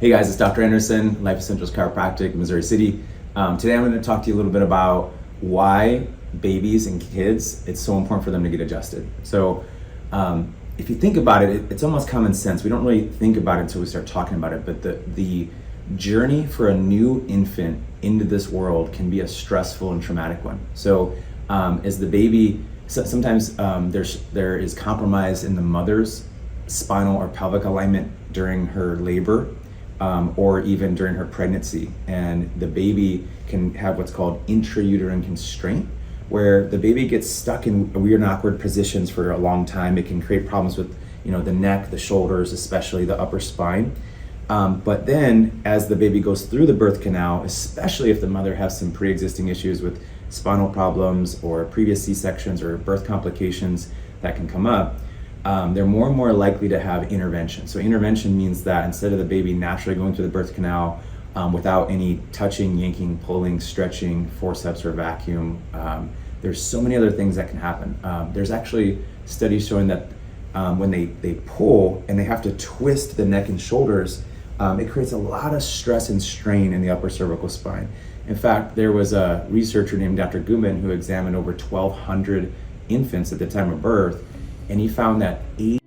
Hey guys, it's Dr. Anderson, Life Essentials Chiropractic in Missouri City. Today I'm going to talk to you a little bit about why babies and kids, it's so important for them to get adjusted. So if you think about it, it's almost common sense. We don't really think about it until we start talking about it, but the journey for a new infant into this world can be a stressful and traumatic one. So as the baby, sometimes there is compromise in the mother's spinal or pelvic alignment during her labor, or even during her pregnancy, and the baby can have what's called intrauterine constraint, where the baby gets stuck in weird and awkward positions for a long time. It can create problems with the neck, the shoulders, especially the upper spine. But then as the baby goes through the birth canal, especially if the mother has some pre-existing issues with spinal problems or previous C-sections or birth complications that can come up, they're more and more likely to have intervention. So intervention means that instead of the baby naturally going through the birth canal without any touching, yanking, pulling, stretching, forceps or vacuum, there's so many other things that can happen. There's actually studies showing that when they pull and they have to twist the neck and shoulders, it creates a lot of stress and strain in the upper cervical spine. In fact, there was a researcher named Dr. Ghumman who examined over 1,200 infants at the time of birth, and he found that 80